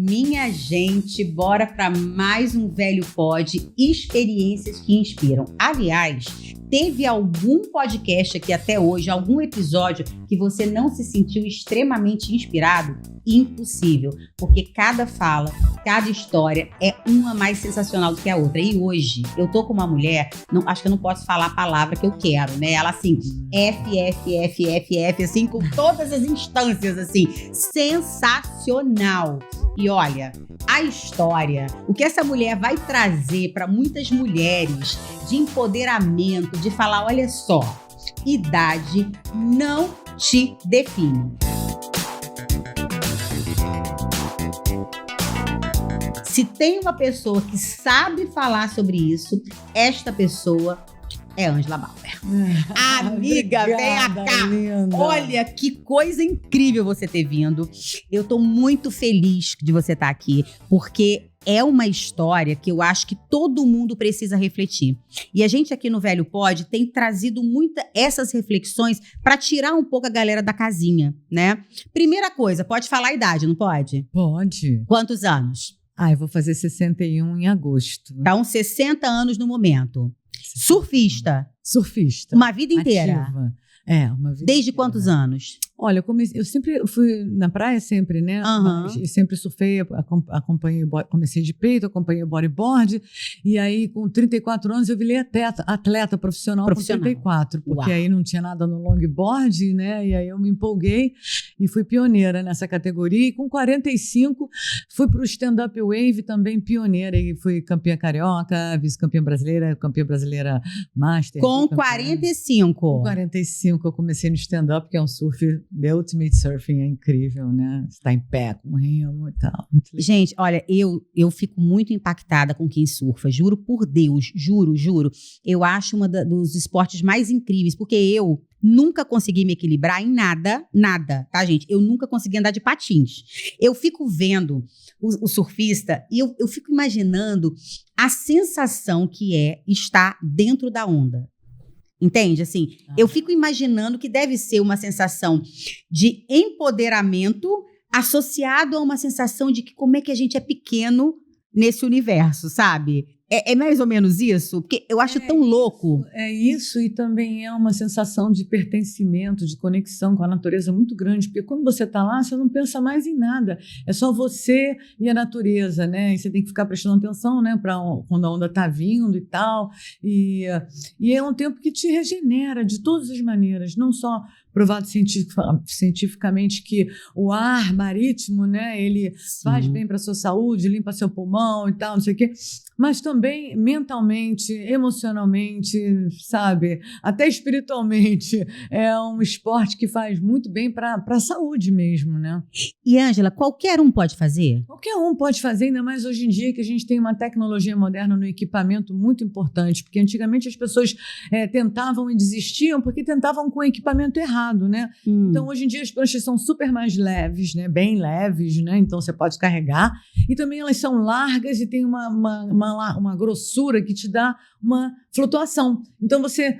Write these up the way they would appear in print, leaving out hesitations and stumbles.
Minha gente, bora para mais um Velho Pod, experiências que inspiram. Aliás, teve algum podcast aqui até hoje, algum episódio que você não se sentiu extremamente inspirado? Impossível, porque cada fala, cada história é uma mais sensacional do que a outra. E hoje, eu tô com uma mulher, acho que eu não posso falar a palavra que eu quero, né? Ela assim, F, assim, com todas as instâncias, assim, sensacional. E olha, a história, o que essa mulher vai trazer para muitas mulheres de empoderamento, de falar, olha só, idade não te define. Se tem uma pessoa que sabe falar sobre isso, esta pessoa é Ângela Bauer. Amiga, vem cá. Linda. Olha que coisa incrível você ter vindo. Eu tô muito feliz de você estar aqui, porque é uma história que eu acho que todo mundo precisa refletir. E a gente aqui no Velho Pod tem trazido muitas essas reflexões para tirar um pouco a galera da casinha, né? Primeira coisa, pode falar a idade, não pode? Pode. Quantos anos? Eu vou fazer 61 em agosto. Então, 60 anos no momento. Surfista. Uma vida inteira. Ativa. Uma vida Desde inteira. Quantos anos? Olha, eu sempre fui na praia, sempre, né? Mas sempre surfei, comecei de peito, acompanhei o bodyboard. E aí, com 34 anos, eu virei atleta profissional com 34. Porque aí não tinha nada no longboard, né? E aí eu me empolguei e fui pioneira nessa categoria. E com 45, fui para o stand-up wave, também pioneira. E fui campeã carioca, vice-campeã brasileira master. Com 45? Com 45, eu comecei no stand-up, que é um surf. The Ultimate Surfing é incrível, né? Você tá em pé com remo e tal. Gente, olha, eu fico muito impactada com quem surfa. Juro por Deus, juro. Eu acho dos esportes mais incríveis, porque eu nunca consegui me equilibrar em nada, tá, gente? Eu nunca consegui andar de patins. Eu fico vendo o surfista e eu fico imaginando a sensação que é estar dentro da onda. Entende? Assim, eu fico imaginando que deve ser uma sensação de empoderamento associado a uma sensação de que como é que a gente é pequeno nesse universo, sabe? É mais ou menos isso? Porque eu acho tão louco. É isso, e também é uma sensação de pertencimento, de conexão com a natureza muito grande, porque quando você está lá, você não pensa mais em nada. É só você e a natureza, né? E você tem que ficar prestando atenção, né? Para quando a onda está vindo e tal. E é um tempo que te regenera de todas as maneiras, não só provado cientificamente que o ar marítimo, né, ele faz bem para a sua saúde, limpa seu pulmão e tal, não sei o quê, mas também mentalmente, emocionalmente, sabe, até espiritualmente, é um esporte que faz muito bem para a saúde mesmo, né? E, Ângela, qualquer um pode fazer? Qualquer um pode fazer, ainda mais hoje em dia que a gente tem uma tecnologia moderna no equipamento muito importante, porque antigamente as pessoas tentavam e desistiam porque tentavam com o equipamento errado. Né? Então, hoje em dia, as pranchas são super mais leves, né? Bem leves, né? Então você pode carregar. E também elas são largas e tem uma grossura que te dá uma flutuação. Então, você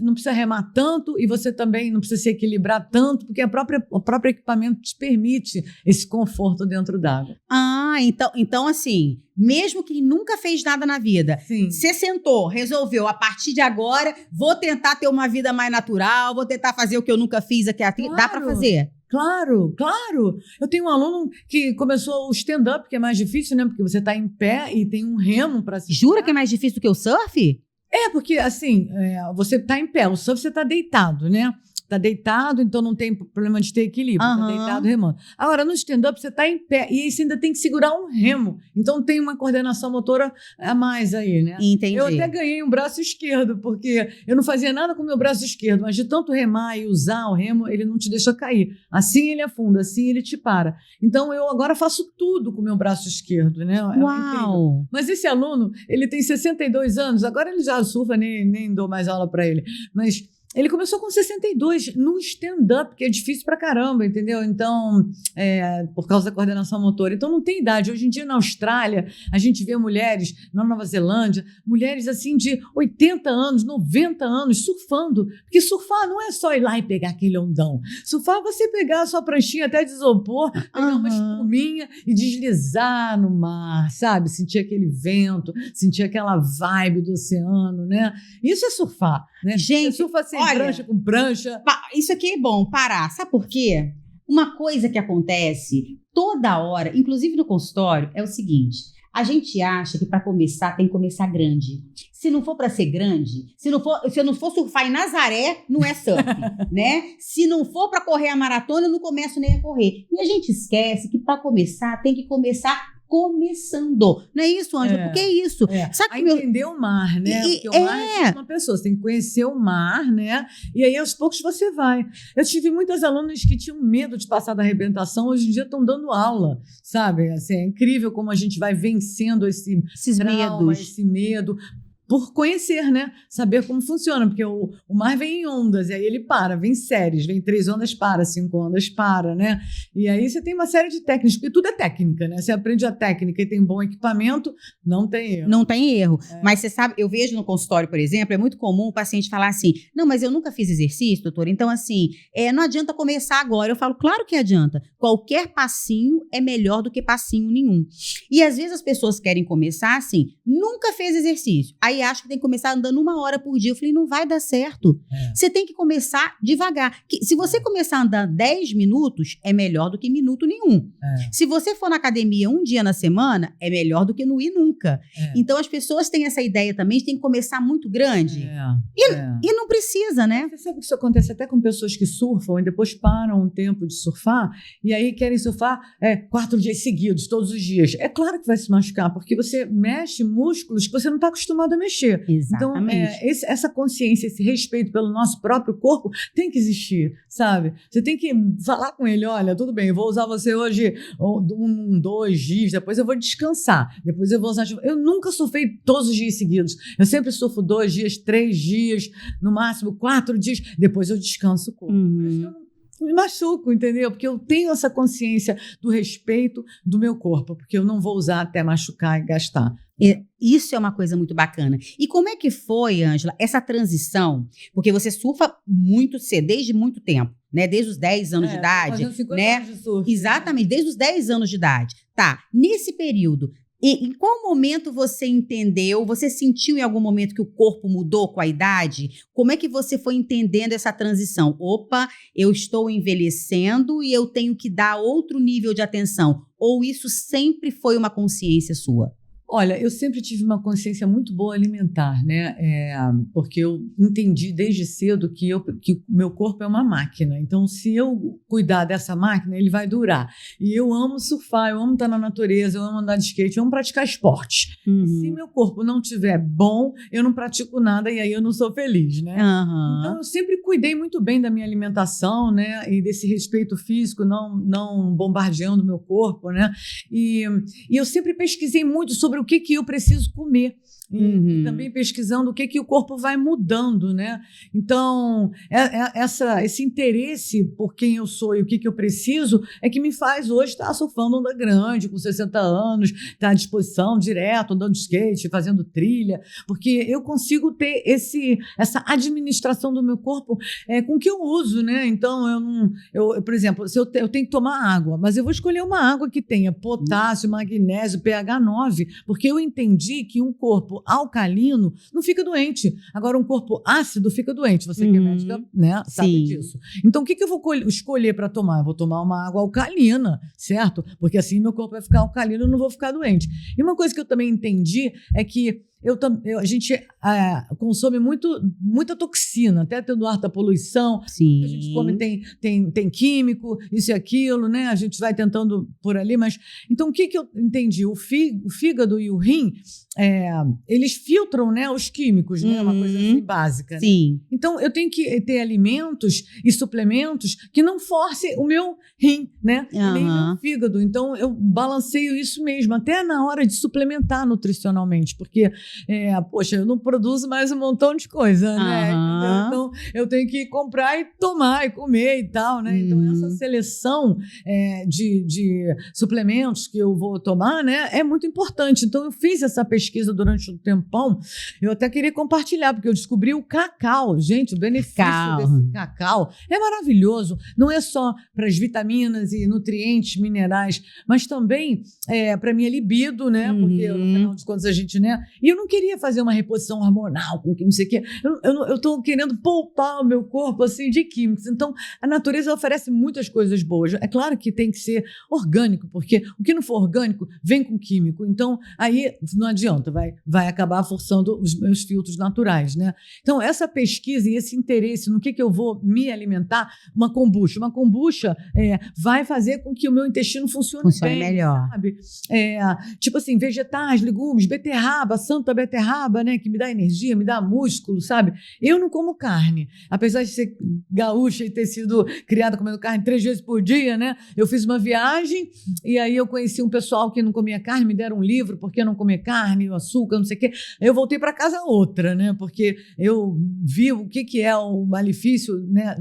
não precisa remar tanto e você também não precisa se equilibrar tanto, porque o próprio equipamento te permite esse conforto dentro d'água. Então assim, mesmo quem nunca fez nada na vida, você sentou, resolveu, a partir de agora, vou tentar ter uma vida mais natural, vou tentar fazer o que eu nunca fiz aqui. Claro. Dá pra fazer? Claro. Eu tenho um aluno que começou o stand-up, que é mais difícil, né? Porque você tá em pé e tem um remo pra se... Jura que é mais difícil do que o surf? Porque assim, você tá em pé, o surf você tá deitado, né? Tá deitado, então não tem problema de ter equilíbrio. Tá deitado, remando. Agora, no stand-up, você tá em pé e aí você ainda tem que segurar um remo. Então tem uma coordenação motora a mais aí, né? Entendi. Eu até ganhei um braço esquerdo, porque eu não fazia nada com o meu braço esquerdo, mas de tanto remar e usar o remo, ele não te deixa cair. Assim ele afunda, assim ele te para. Então eu agora faço tudo com o meu braço esquerdo, né? Uau! Mas esse aluno, ele tem 62 anos, agora ele já surfa, nem dou mais aula para ele. Mas Ele começou com 62 no stand-up, que é difícil pra caramba, entendeu? Então, por causa da coordenação motora. Então, não tem idade. Hoje em dia, na Austrália, a gente vê mulheres, na Nova Zelândia, mulheres assim de 80 anos, 90 anos, surfando. Porque surfar não é só ir lá e pegar aquele ondão. Surfar é você pegar a sua pranchinha até de isopor, pegar uma espuminha e deslizar no mar, sabe? Sentir aquele vento, sentir aquela vibe do oceano, né? Isso é surfar, né? Gente, você surfa sem olha, prancha com prancha. Isso aqui é bom, parar. Sabe por quê? Uma coisa que acontece toda hora, inclusive no consultório, é o seguinte: a gente acha que para começar tem que começar grande. Se não for para ser grande, se eu não for surfar em Nazaré, não é surf, né? Se não for para correr a maratona, eu não começo nem a correr. E a gente esquece que para começar tem que começar começando. Não é isso, Ângela? Porque é isso. Sabe que entender o mar, né? Porque o mar é uma pessoa, você tem que conhecer o mar, né? E aí, aos poucos, você vai. Eu tive muitas alunas que tinham medo de passar da arrebentação, hoje em dia estão dando aula, sabe? Assim, é incrível como a gente vai vencendo esses trauma, medos. Esse medo, por conhecer, né? Saber como funciona, porque o mar vem em ondas, e aí ele para, vem séries, vem 3 ondas para, 5 ondas para, né? E aí você tem uma série de técnicas, porque tudo é técnica, né? Você aprende a técnica e tem bom equipamento, não tem erro. Não tem erro. Mas você sabe, eu vejo no consultório, por exemplo, é muito comum o paciente falar assim, não, mas eu nunca fiz exercício, doutora, então assim, não adianta começar agora. Eu falo, claro que adianta. Qualquer passinho é melhor do que passinho nenhum. E às vezes as pessoas querem começar assim, nunca fez exercício, aí acha que tem que começar andando 1 hora por dia. Eu falei, não vai dar certo. Você tem que começar devagar. Se você começar a andar 10 minutos, é melhor do que minuto nenhum. Se você for na academia 1 dia na semana, é melhor do que não ir nunca. Então, as pessoas têm essa ideia também de tem que começar muito grande. E não precisa, né? Você sabe que isso acontece até com pessoas que surfam e depois param um tempo de surfar e aí querem surfar 4 dias seguidos, todos os dias. É claro que vai se machucar, porque você mexe músculos que você não está acostumado a mexer. Exatamente. Então, essa consciência, esse respeito pelo nosso próprio corpo tem que existir, sabe? Você tem que falar com ele, olha, tudo bem, eu vou usar você hoje 2 dias, depois eu vou descansar, depois eu vou usar... Eu nunca surfei todos os dias seguidos, eu sempre surfo 2 dias, 3 dias, no máximo 4 dias, depois eu descanso o corpo. Eu me machuco, entendeu? Porque eu tenho essa consciência do respeito do meu corpo, porque eu não vou usar até machucar e gastar. Isso é uma coisa muito bacana. E como é que foi, Ângela, essa transição? Porque você surfa muito cedo, desde muito tempo, né? Desde os 10 anos de idade, 50 né? anos de surf, exatamente, desde os 10 anos de idade. Tá, nesse período, em qual momento você entendeu, você sentiu em algum momento que o corpo mudou com a idade? Como é que você foi entendendo essa transição? Opa, eu estou envelhecendo e eu tenho que dar outro nível de atenção. Ou isso sempre foi uma consciência sua? Olha, eu sempre tive uma consciência muito boa alimentar, né? Porque eu entendi desde cedo que o meu corpo é uma máquina. Então, se eu cuidar dessa máquina, ele vai durar. E eu amo surfar, eu amo estar na natureza, eu amo andar de skate, eu amo praticar esporte. E se meu corpo não estiver bom, eu não pratico nada e aí eu não sou feliz, né? Então, eu sempre cuidei muito bem da minha alimentação, né? E desse respeito físico, não bombardeando o meu corpo, né? E eu sempre pesquisei muito sobre o que eu preciso comer. E também pesquisando o que o corpo vai mudando, né? Então, esse interesse por quem eu sou e o que eu preciso é que me faz hoje estar surfando onda grande, com 60 anos, estar à disposição direto, andando de skate, fazendo trilha, porque eu consigo ter essa administração do meu corpo com o que eu uso, né? Então, por exemplo, se eu tenho que tomar água, mas eu vou escolher uma água que tenha potássio, magnésio, pH 9, porque eu entendi que um corpo alcalino não fica doente. Agora, um corpo ácido fica doente. Você que é médica, né, sabe disso. Então, o que eu vou escolher para tomar? Eu vou tomar uma água alcalina, certo? Porque assim meu corpo vai ficar alcalino e eu não vou ficar doente. E uma coisa que eu também entendi é que a gente consome muita toxina, até tendo alta poluição. Sim. A gente come, tem químico, isso e aquilo, né? A gente vai tentando por ali, mas... Então, o que eu entendi? O fígado e o rim, eles filtram, né, os químicos, né? Uma coisa assim básica. Sim. Né? Então, eu tenho que ter alimentos e suplementos que não forcem o meu rim, né? Nem o meu fígado. Então, eu balanceio isso mesmo, até na hora de suplementar nutricionalmente, porque poxa, eu não produzo mais um montão de coisa, né? Então, eu tenho que comprar e tomar e comer e tal, né? Então, essa seleção de suplementos que eu vou tomar, né, é muito importante. Então, eu fiz essa pesquisa durante um tempão. Eu até queria compartilhar, porque eu descobri o cacau. Gente, o benefício desse cacau é maravilhoso. Não é só para as vitaminas e nutrientes, minerais, mas também para minha libido, né? Porque, no final de contas, a gente, né? E eu não queria fazer uma reposição hormonal, com não sei o quê. Eu estou querendo poupar o meu corpo, assim, de químicos. Então, a natureza oferece muitas coisas boas. É claro que tem que ser orgânico, porque o que não for orgânico vem com químico. Então, aí não adianta, vai acabar forçando os meus filtros naturais, né? Então, essa pesquisa e esse interesse no que eu vou me alimentar, uma kombucha vai fazer com que o meu intestino funcione bem, melhor. Sabe? Tipo assim, vegetais, legumes, beterraba, santa beterraba, né, que me dá energia, me dá músculo, sabe? Eu não como carne, apesar de ser gaúcha e ter sido criada comendo carne 3 vezes por dia, né? Eu fiz uma viagem e aí eu conheci um pessoal que não comia carne, me deram um livro, por que não comer carne, o açúcar, não sei o quê. Eu voltei para casa outra, né? Porque eu vi o que é o malefício, né,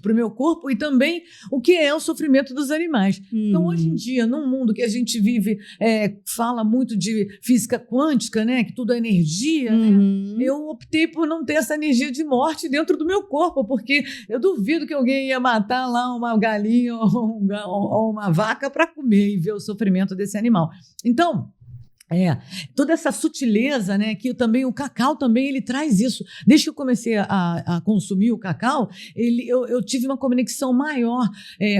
para o meu corpo e também o que é o sofrimento dos animais. Então, hoje em dia, num mundo que a gente vive, fala muito de física quântica, né, que tudo é energia, né, eu optei por não ter essa energia de morte dentro do meu corpo, porque eu duvido que alguém ia matar lá uma galinha ou uma vaca para comer e ver o sofrimento desse animal. Então, toda essa sutileza, né, que também o cacau também ele traz isso. Desde que eu comecei a consumir o cacau, eu tive uma conexão maior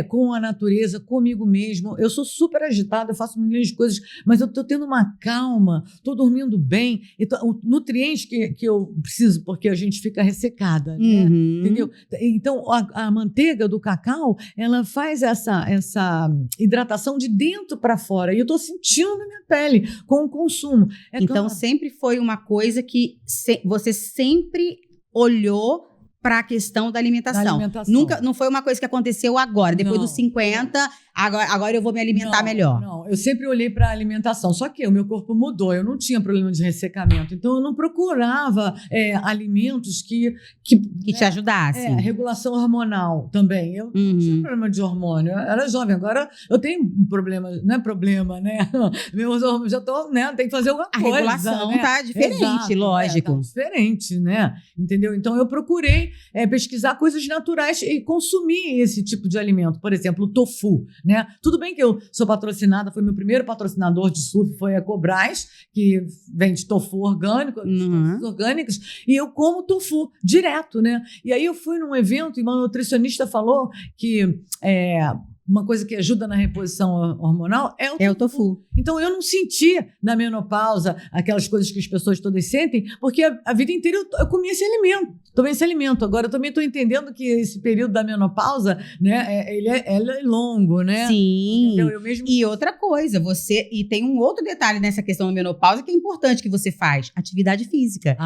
com a natureza, comigo mesmo. Eu sou super agitada, eu faço milhões de coisas, mas eu estou tendo uma calma, estou dormindo bem, o nutriente que eu preciso, porque a gente fica ressecada, né? Entendeu? Então, a manteiga do cacau, ela faz essa hidratação de dentro para fora, e eu estou sentindo na minha pele, com o consumo. Então, sempre foi uma coisa que você sempre olhou para a questão da alimentação. Nunca, não foi uma coisa que aconteceu agora, depois dos 50, agora eu vou me alimentar melhor. Não, eu sempre olhei para a alimentação, só que o meu corpo mudou, eu não tinha problema de ressecamento, então eu não procurava alimentos que te ajudassem. Regulação hormonal também. Eu não tinha problema de hormônio, eu era jovem, agora eu tenho um problema, não é problema, né? Meus hormônios já estão, né? Tem que fazer alguma coisa. A regulação tá diferente, lógico. Tá diferente, né? Entendeu? Então eu procurei pesquisar coisas naturais e consumir esse tipo de alimento. Por exemplo, o tofu, né? Tudo bem que eu sou patrocinada, foi meu primeiro patrocinador de surf, foi a Cobras, que vende tofu orgânico, coisas orgânicas, e eu como tofu direto, né? E aí eu fui num evento e uma nutricionista falou que uma coisa que ajuda na reposição hormonal é o tofu. Então, eu não senti na menopausa aquelas coisas que as pessoas todas sentem, porque a vida inteira eu comi esse alimento, tomei esse alimento. Agora, eu também estou entendendo que esse período da menopausa, né, ele é longo, né? Sim. Então, eu mesmo... E outra coisa, e tem um outro detalhe nessa questão da menopausa que é importante que você faz, atividade física.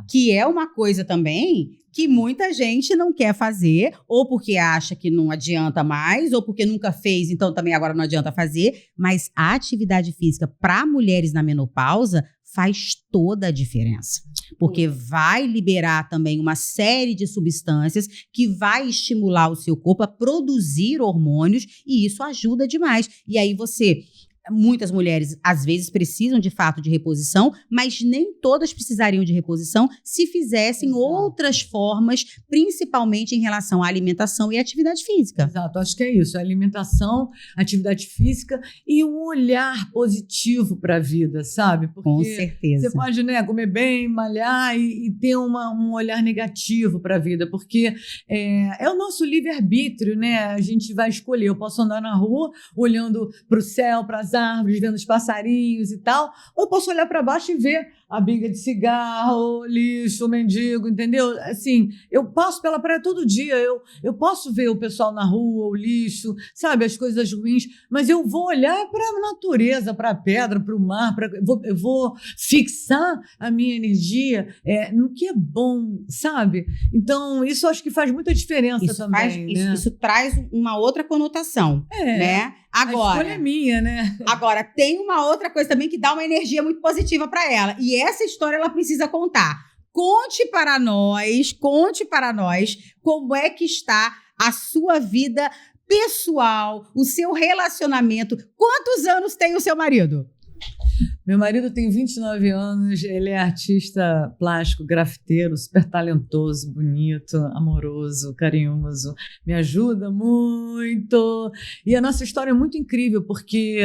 Que é uma coisa também que muita gente não quer fazer, ou porque acha que não adianta mais, ou porque nunca fez, então também agora não adianta fazer. Mas a atividade física para mulheres na menopausa faz toda a diferença. Porque vai liberar também uma série de substâncias que vai estimular o seu corpo a produzir hormônios, e isso ajuda demais. E aí muitas mulheres, às vezes, precisam de fato de reposição, mas nem todas precisariam de reposição se fizessem outras formas, principalmente em relação à alimentação e atividade física. Exato, acho que é isso. alimentação, atividade física e um olhar positivo para a vida, sabe? Porque com certeza. Você pode, né, comer bem, malhar e ter um olhar negativo para a vida, porque é o nosso livre-arbítrio, né? A gente vai escolher. Eu posso andar na rua olhando para o céu, para as árvores, vendo os passarinhos e tal, ou eu posso olhar para baixo e ver a biga de cigarro, lixo, mendigo, entendeu? Assim, eu passo pela praia todo dia, eu posso ver o pessoal na rua, o lixo, sabe, as coisas ruins, mas eu vou olhar para a natureza, para a pedra, para o mar, eu vou fixar a minha energia no que é bom, sabe? Então, isso acho que faz muita diferença isso também. Isso traz uma outra conotação, né? Agora, a escolha é minha, né? Agora, tem uma outra coisa também que dá uma energia muito positiva para ela. E essa história ela precisa contar. Conte para nós como é que está a sua vida pessoal, o seu relacionamento. Quantos anos tem o seu marido? Meu marido tem 29 anos, ele é artista plástico, grafiteiro, super talentoso, bonito, amoroso, carinhoso, me ajuda muito. E a nossa história é muito incrível, porque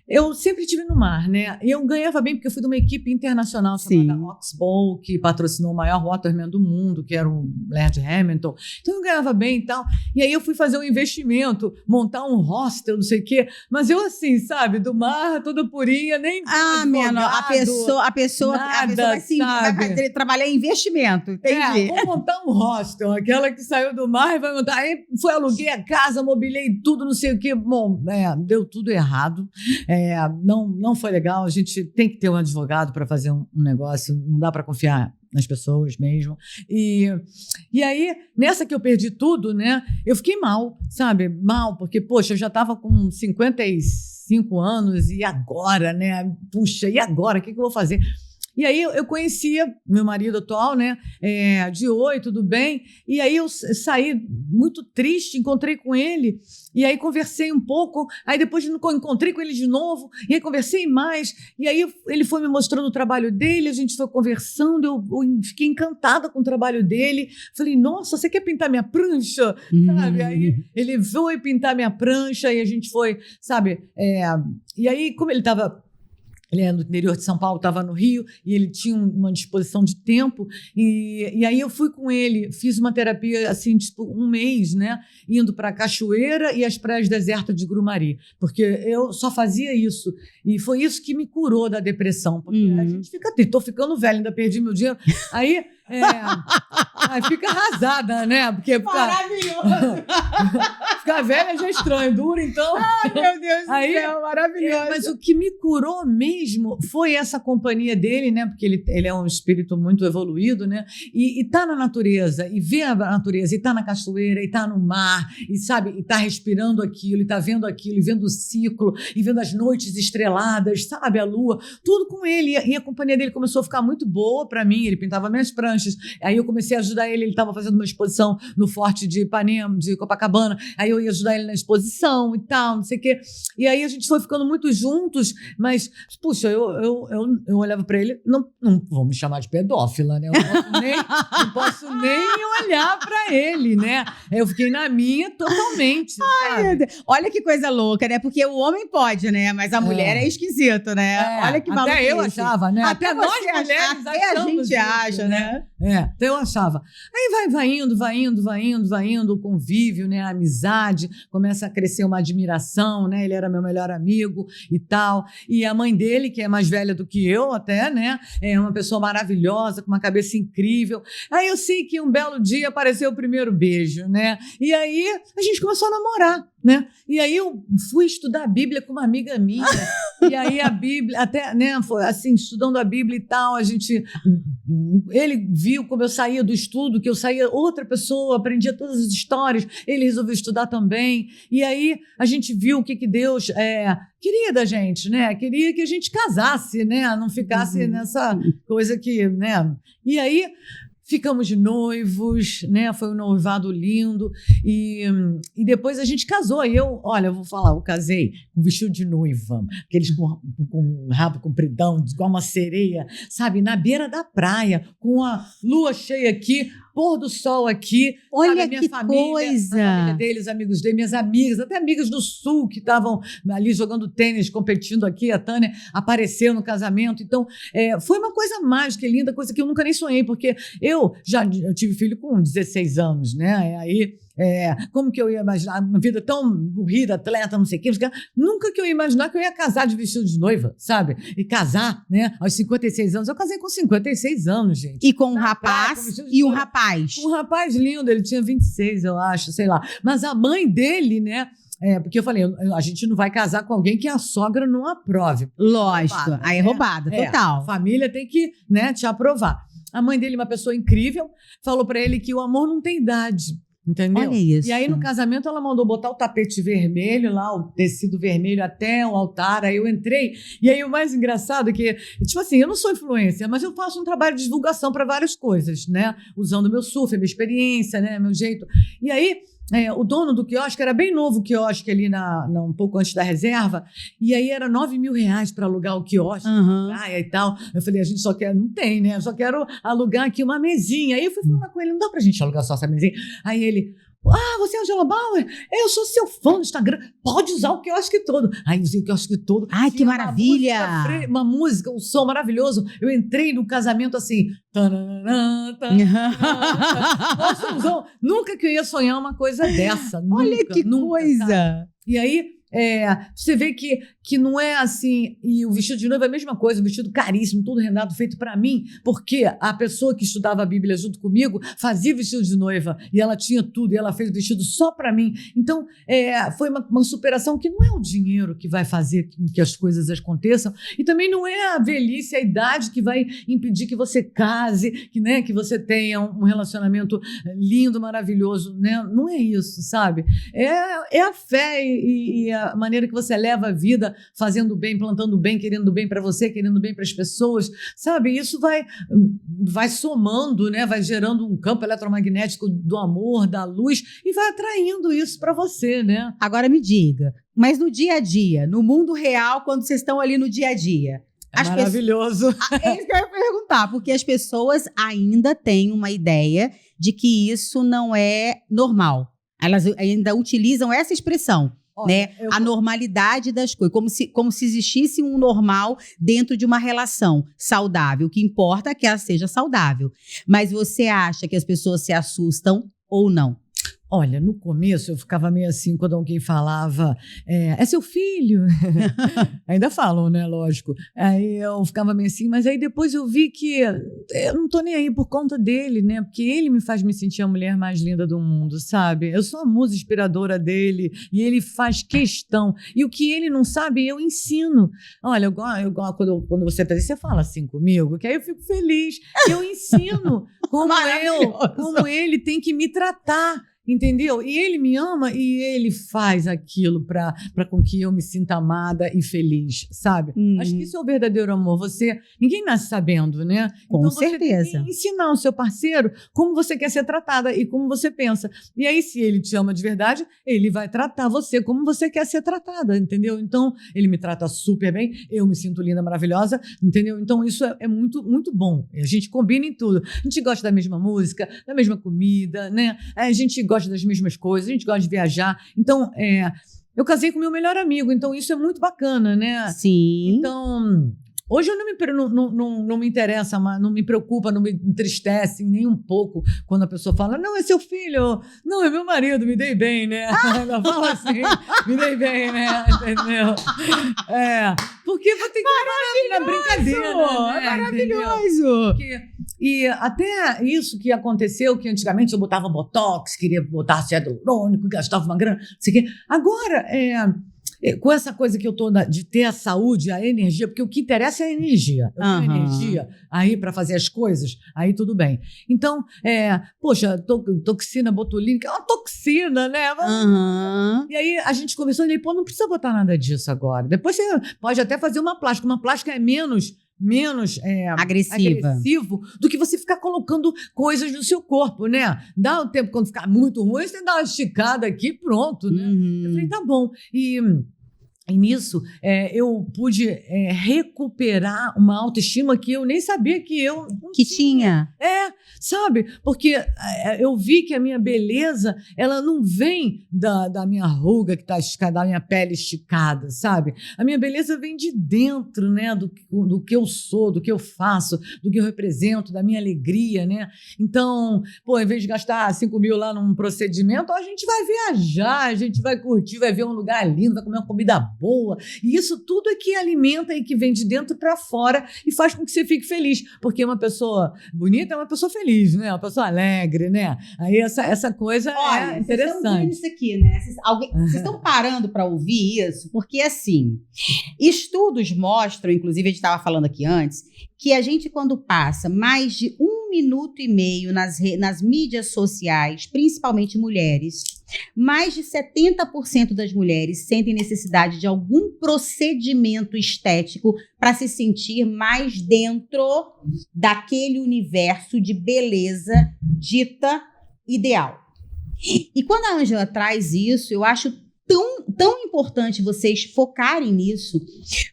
eu sempre estive no mar, né? E eu ganhava bem porque eu fui de uma equipe internacional chamada Oxbow, que patrocinou o maior waterman do mundo, que era o Laird Hamilton. Então eu ganhava bem e tal. E aí eu fui fazer um investimento, montar um hostel, não sei o quê. Mas eu assim, sabe, do mar, toda purinha, nem a pessoa vai trabalhar em investimento, entendi. Vou montar um hostel, aquela que saiu do mar e vai montar. Aí aluguei a casa, mobilei tudo, não sei o quê. Bom, deu tudo errado. Não foi legal. A gente tem que ter um advogado para fazer um negócio, não dá para confiar nas pessoas mesmo. E aí, nessa que eu perdi tudo, né, eu fiquei mal, sabe? Mal, porque, poxa, eu já estava com 55 anos e agora, né? Puxa, e agora? O que eu vou fazer? E aí eu conhecia meu marido atual, né? De oi, tudo bem? E aí eu saí muito triste, encontrei com ele, e aí conversei um pouco, aí depois encontrei com ele de novo, e aí conversei mais, e aí ele foi me mostrando o trabalho dele, a gente foi conversando, eu fiquei encantada com o trabalho dele, falei, nossa, você quer pintar minha prancha? Sabe? Aí ele foi pintar minha prancha, e a gente foi, sabe? E aí, como ele é no interior de São Paulo, estava no Rio, e ele tinha uma disposição de tempo, e aí eu fui com ele, fiz uma terapia, assim, tipo, um mês, né, indo para a Cachoeira e as praias desertas de Grumari, porque eu só fazia isso, e foi isso que me curou da depressão, porque a gente fica triste, estou ficando velha, ainda perdi meu dinheiro, aí fica arrasada, né, porque maravilhoso! Ficar velha já é estranho, dura, então... Ai, meu Deus do céu, maravilhoso! Mas o que me curou mesmo foi essa companhia dele, né? Porque ele é um espírito muito evoluído, né? E tá na natureza, e vê a natureza, e tá na cachoeira, e tá no mar, e sabe, e tá respirando aquilo, e tá vendo aquilo, e vendo o ciclo, e vendo as noites estreladas, sabe, a lua, tudo com ele. E a companhia dele começou a ficar muito boa para mim, ele pintava minhas pranchas, aí eu comecei a ajudar ele estava fazendo uma exposição no Forte de Ipanema, de Copacabana, aí eu ia ajudar ele na exposição e tal, não sei o quê. E aí a gente foi ficando muito juntos, mas, puxa, eu olhava para ele, não vou me chamar de pedófila, né? Eu não posso nem olhar para ele, né? Eu fiquei na minha totalmente. Ai, meu Deus. Olha que coisa louca, né? Porque o homem pode, né? Mas a mulher é esquisito, né? Olha que maluquice. Até eu achava, né? Até nós mulheres até a gente acha, né? Então eu achava. Aí vai indo, o convívio, né? A amizade, começa a crescer uma admiração, né? Ele era meu melhor amigo e tal. E a mãe dele, que é mais velha do que eu até, né? É uma pessoa maravilhosa, com uma cabeça incrível. Aí eu sei que um belo dia apareceu o primeiro beijo, né? E aí a gente começou a namorar, né? E aí eu fui estudar a Bíblia com uma amiga minha, e aí a Bíblia, até, né, foi assim, estudando a Bíblia e tal, ele viu como eu saía do estudo, que eu saía outra pessoa, aprendia todas as histórias, ele resolveu estudar também, e aí a gente viu o que Deus queria da gente, né? Queria que a gente casasse, né? Não ficasse nessa coisa que, né? E aí ficamos de noivos, né? Foi um noivado lindo. E depois a gente casou. E eu vou falar, eu casei com vestido de noiva, aqueles com rabo compridão, igual uma sereia, sabe? Na beira da praia, com a lua cheia aqui, pôr do sol aqui. Olha, sabe? que coisa! A família deles, amigos dele, minhas amigas, até amigas do Sul que estavam ali jogando tênis, competindo aqui. A Tânia apareceu no casamento. Então, foi uma coisa mágica, linda, coisa que eu nunca nem sonhei, porque eu tive filho com 16 anos, né? Aí, como que eu ia imaginar uma vida tão corrida, atleta, não sei o quê, nunca que eu ia imaginar que eu ia casar de vestido de noiva, sabe? E casar, né? Aos 56 anos. Eu casei com 56 anos, gente. E com um rapaz, um rapaz. Um rapaz lindo, ele tinha 26, eu acho, sei lá. Mas a mãe dele, né? Porque eu falei, a gente não vai casar com alguém que a sogra não aprove. Lógico, roubada, aí é roubada, total. A família tem que, né, te aprovar. A mãe dele, uma pessoa incrível, falou para ele que o amor não tem idade, Entendeu? Olha isso. E aí, no casamento, ela mandou botar o tapete vermelho lá, o tecido vermelho até o altar. Aí eu entrei. E aí, o mais engraçado é que, tipo assim, eu não sou influencer, mas eu faço um trabalho de divulgação para várias coisas, né? Usando meu surf, minha experiência, né? Meu jeito. E aí, o dono do quiosque era bem novo o quiosque ali um pouco antes da reserva, e aí era R$9.000 para alugar o quiosque, praia e tal. Eu falei, a gente só quer, não tem, né? Eu só quero alugar aqui uma mesinha. Aí eu fui falar com ele, não dá pra gente alugar só essa mesinha? Aí ele, você é Angela Bauer? Eu sou seu fã do Instagram, pode usar o quiosque todo. Aí usei o quiosque todo. Ai, que maravilha! Uma música, um som maravilhoso. Eu entrei no casamento assim, nossa, nunca que eu ia sonhar uma coisa dessa. Olha que nunca, coisa! Sabe? E aí, você vê que não é assim, e o vestido de noiva é a mesma coisa, um vestido caríssimo, todo rendado, feito para mim, porque a pessoa que estudava a Bíblia junto comigo fazia vestido de noiva, e ela tinha tudo, e ela fez o vestido só para mim. Então, foi uma superação que não é o dinheiro que vai fazer que as coisas aconteçam, e também não é a velhice, a idade que vai impedir que você case, que você tenha um relacionamento lindo, maravilhoso, né? Não é isso, sabe? É a fé e a maneira que você leva a vida, fazendo bem, plantando bem, querendo bem para você, querendo bem para as pessoas, sabe? Isso vai somando, né? Vai gerando um campo eletromagnético do amor, da luz, e vai atraindo isso para você, né? Agora me diga, mas no dia a dia, no mundo real, quando vocês estão ali no dia a dia, maravilhoso. É isso que eu ia perguntar, porque as pessoas ainda têm uma ideia de que isso não é normal. Elas ainda utilizam essa expressão. Né? A normalidade das coisas, como se existisse um normal dentro de uma relação saudável. O que importa é que ela seja saudável. Mas você acha que as pessoas se assustam ou não? Olha, no começo eu ficava meio assim quando alguém falava, é seu filho? Ainda falam, né? Lógico. Aí eu ficava meio assim, mas aí depois eu vi que eu não tô nem aí por conta dele, né? Porque ele me faz me sentir a mulher mais linda do mundo, sabe? Eu sou a musa inspiradora dele e ele faz questão. E o que ele não sabe, eu ensino. Olha, eu quando você tá, você fala assim comigo, que aí eu fico feliz. Eu ensino como ele tem que me tratar. Entendeu? E ele me ama e ele faz aquilo para com que eu me sinta amada e feliz, sabe? Acho que isso é o verdadeiro amor. Ninguém nasce sabendo, né? Com então certeza. Você tem que ensinar o seu parceiro como você quer ser tratada e como você pensa. E aí, se ele te ama de verdade, ele vai tratar você como você quer ser tratada, entendeu? Então, ele me trata super bem, eu me sinto linda, maravilhosa, entendeu? Então, isso é muito, muito bom. A gente combina em tudo. A gente gosta da mesma música, da mesma comida, né? A gente gosta das mesmas coisas, a gente gosta de viajar. Então, eu casei com meu melhor amigo, então isso é muito bacana, né? Sim. Então, hoje eu não me interessa, não me preocupa, não me entristece nem um pouco quando a pessoa fala, não, é seu filho, não, é meu marido, me dei bem, né? Ela fala assim, me dei bem, né? Entendeu? Porque vou ter que levar na brincadeira, né? Maravilhoso! E até isso que aconteceu, que antigamente eu botava botox, queria botar ácido hialurônico, gastava uma grana, não sei o quê. Agora, com essa coisa que eu tô de ter a saúde, a energia, porque o que interessa é a energia. Eu tenho energia aí para fazer as coisas, aí tudo bem. Então, toxina botulínica é uma toxina, né? E aí a gente conversou e ele, não precisa botar nada disso agora. Depois você pode até fazer uma plástica é menos agressivo do que você ficar colocando coisas no seu corpo, né? Dá um tempo, quando ficar muito ruim, você dá uma esticada aqui, pronto, né? Eu falei, tá bom. E nisso, eu pude recuperar uma autoestima que eu nem sabia que eu não tinha. Sabe? Porque eu vi que a minha beleza, ela não vem da minha ruga que está esticada, da minha pele esticada, sabe? A minha beleza vem de dentro, né? Do que eu sou, do que eu faço, do que eu represento, da minha alegria, né? Então, em vez de gastar 5 mil lá num procedimento, a gente vai viajar, a gente vai curtir, vai ver um lugar lindo, vai comer uma comida boa. E isso tudo é que alimenta e que vem de dentro para fora e faz com que você fique feliz. Porque uma pessoa bonita é uma pessoa feliz, né? Uma pessoa alegre, né? Aí essa coisa é interessante. Vocês estão isso aqui, né? Vocês estão parando para ouvir isso? Porque, assim, estudos mostram, inclusive a gente estava falando aqui antes, que a gente, quando passa mais de 1 1 minuto e meio nas mídias sociais, principalmente mulheres, mais de 70% das mulheres sentem necessidade de algum procedimento estético para se sentir mais dentro daquele universo de beleza dita ideal. E quando a Ângela traz isso, eu acho tão importante vocês focarem nisso,